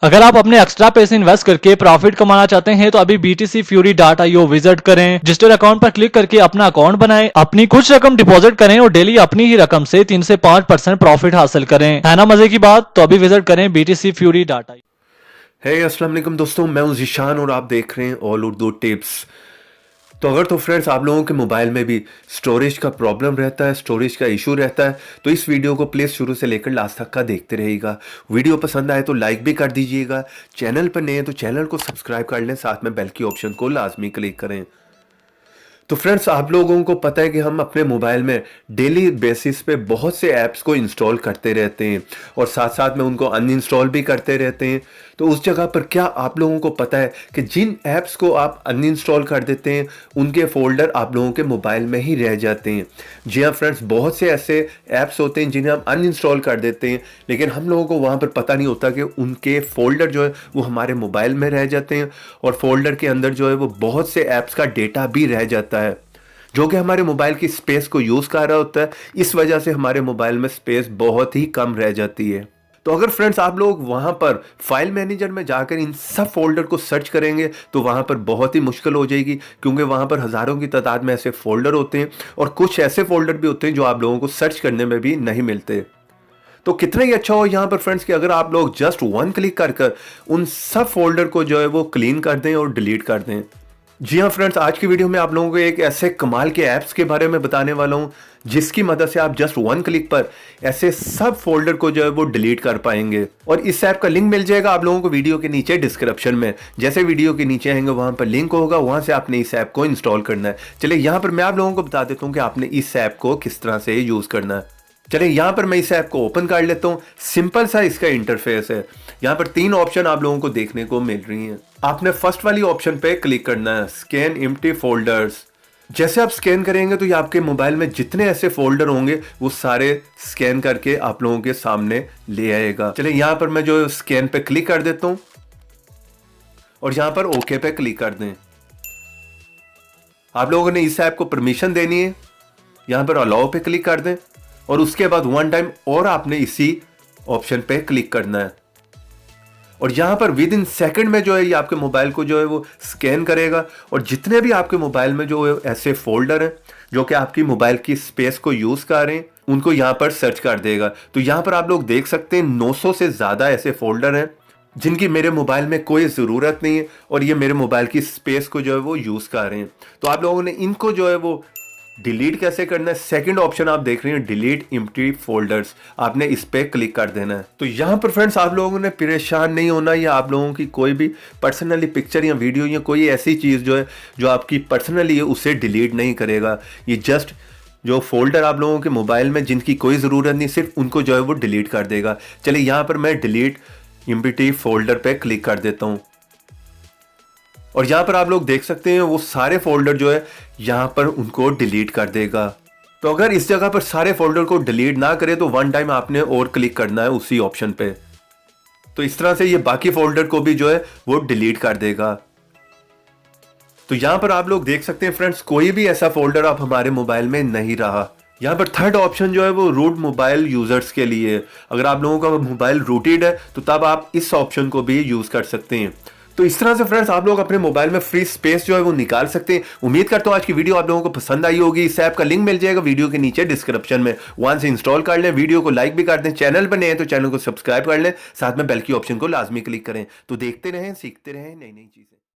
अगर आप अपने एक्स्ट्रा पैसे इन्वेस्ट करके प्रॉफिट कमाना चाहते हैं तो अभी BTC Fury.io विजिट करें। रजिस्टर अकाउंट पर क्लिक करके अपना अकाउंट बनाएं, अपनी कुछ रकम डिपॉजिट करें और डेली अपनी ही रकम से 3 से 5% प्रॉफिट हासिल करें। है ना मजे की बात? तो अभी विजिट करें BTC Fury.io। हे अस्सलाम वालेकुम दोस्तों, मैं हूं ज़ीशान और आप देख रहे हैं ऑल उर्दू टिप्स। तो अगर तो फ्रेंड्स आप लोगों के मोबाइल में भी स्टोरेज का प्रॉब्लम रहता है, स्टोरेज का इशू रहता है, तो इस वीडियो को प्लीज़ शुरू से लेकर लास्ट तक का देखते रहिएगा। वीडियो पसंद आए तो लाइक भी कर दीजिएगा। चैनल पर नए हैं तो चैनल को सब्सक्राइब कर लें, साथ में बेल की ऑप्शन को लाजमी क्लिक करें। तो फ्रेंड्स आप लोगों को पता है कि हम अपने मोबाइल में डेली बेसिस पे बहुत से ऐप्स को इंस्टॉल करते रहते हैं और साथ साथ में उनको अनइंस्टॉल भी करते रहते हैं। तो उस जगह पर क्या आप लोगों को पता है कि जिन ऐप्स को आप अनइंस्टॉल कर देते हैं उनके फोल्डर आप लोगों के मोबाइल में ही रह जाते हैं। जी हाँ फ्रेंड्स, बहुत से ऐसे ऐप्स होते हैं जिन्हें हम अनइंस्टॉल कर देते हैं, लेकिन हम लोगों को वहाँ पर पता नहीं होता कि उनके फोल्डर जो है वो हमारे मोबाइल में रह जाते हैं और फोल्डर के अंदर जो है वो बहुत से ऐप्स का डेटा भी रह जाता है जो कि हमारे मोबाइल की स्पेस को यूज़ कर रहा होता है। इस वजह से हमारे मोबाइल में स्पेस बहुत ही कम रह जाती है। तो अगर फ्रेंड्स आप लोग वहाँ पर फाइल मैनेजर में जाकर इन सब फोल्डर को सर्च करेंगे तो वहाँ पर बहुत ही मुश्किल हो जाएगी, क्योंकि वहाँ पर हज़ारों की तादाद में ऐसे फोल्डर होते हैं और कुछ ऐसे फोल्डर भी होते हैं जो आप लोगों को सर्च करने में भी नहीं मिलते। तो कितना ही अच्छा हो यहाँ पर फ्रेंड्स कि अगर आप लोग जस्ट वन क्लिक कर उन सब फोल्डर को जो है वो क्लीन कर दें और डिलीट कर दें। जी हाँ फ्रेंड्स, आज की वीडियो में आप लोगों को एक ऐसे कमाल के ऐप्स के बारे में बताने वाला हूँ जिसकी मदद से आप जस्ट वन क्लिक पर ऐसे सब फोल्डर को जो है वो डिलीट कर पाएंगे। और इस ऐप का लिंक मिल जाएगा आप लोगों को वीडियो के नीचे डिस्क्रिप्शन में। जैसे वीडियो के नीचे आएंगे वहां पर लिंक होगा, वहां से आपने इस ऐप को इंस्टॉल करना है। चलिए यहाँ पर मैं आप लोगों को बता देता हूँ कि आपने इस ऐप को किस तरह से यूज करना है। चलिए यहाँ पर मैं इस ऐप को ओपन कर लेता हूँ। सिंपल सा इसका इंटरफेस है। यहाँ पर 3 ऑप्शन आप लोगों को देखने को मिल रही हैं। आपने फर्स्ट वाली ऑप्शन पे क्लिक करना है, स्कैन एम्प्टी फोल्डर्स। जैसे आप स्कैन करेंगे तो ये आपके मोबाइल में जितने ऐसे फोल्डर होंगे वो सारे स्कैन करके आप लोगों के सामने ले आएगा। चलिए यहाँ पर मैं जो स्कैन पे क्लिक कर देता हूँ और यहाँ पर ओके पे क्लिक कर दें। आप लोगों ने इस ऐप को परमिशन देनी है, यहाँ पर अलाउ पे क्लिक कर दें और उसके बाद वन टाइम और आपने इसी ऑप्शन पे क्लिक करना है और यहाँ पर विद इन सेकेंड में जो है ये आपके मोबाइल को जो है वो स्कैन करेगा और जितने भी आपके मोबाइल में जो ऐसे फोल्डर हैं जो कि आपकी मोबाइल की स्पेस को यूज कर रहे हैं उनको यहाँ पर सर्च कर देगा। तो यहाँ पर आप लोग देख सकते हैं 900 से ज्यादा ऐसे फोल्डर हैं जिनकी मेरे मोबाइल में कोई ज़रूरत नहीं है और ये मेरे मोबाइल की स्पेस को जो है वो यूज़ कर रहे हैं। तो आप लोगों ने इनको जो है वो डिलीट कैसे करना है, सेकंड ऑप्शन आप देख रहे हैं डिलीट एम्प्टी फोल्डर्स, आपने इस पे क्लिक कर देना है। तो यहाँ पर फ्रेंड्स आप लोगों ने परेशान नहीं होना, या आप लोगों की कोई भी पर्सनली पिक्चर या वीडियो या कोई ऐसी चीज़ जो है जो आपकी पर्सनली है उसे डिलीट नहीं करेगा। ये जस्ट जो फोल्डर आप लोगों के मोबाइल में जिनकी कोई ज़रूरत नहीं सिर्फ उनको जो है वो डिलीट कर देगा। चलिए यहाँ पर मैं डिलीट एम्प्टी फोल्डर पे क्लिक कर देता हूँ और यहाँ पर आप लोग देख सकते हैं वो सारे फोल्डर जो है यहाँ पर उनको डिलीट कर देगा। तो अगर इस जगह पर सारे फोल्डर को डिलीट ना करे तो वन टाइम आपने और क्लिक करना है उसी ऑप्शन पे। तो इस तरह से ये बाकी फोल्डर को भी जो है वो डिलीट कर देगा। तो यहाँ पर आप लोग देख सकते हैं फ्रेंड्स कोई भी ऐसा फोल्डर आप हमारे मोबाइल में नहीं रहा। यहाँ पर थर्ड ऑप्शन जो है वो रूट मोबाइल यूजर्स के लिए। अगर आप लोगों का मोबाइल रूटेड है तो तब आप इस ऑप्शन को भी यूज कर सकते हैं। तो इस तरह से फ्रेंड्स आप लोग अपने मोबाइल में फ्री स्पेस जो है वो निकाल सकते हैं। उम्मीद करता हूँ आज की वीडियो आप लोगों को पसंद आई होगी। इस ऐप का लिंक मिल जाएगा वीडियो के नीचे डिस्क्रिप्शन में, वहां से इंस्टॉल कर लें। वीडियो को लाइक भी कर दें, चैनल पर नए हैं तो चैनल को सब्सक्राइब कर लें, साथ में बेल की ऑप्शन को लाजमी क्लिक करें। तो देखते रहें, सीखते रहें नई नई चीजें।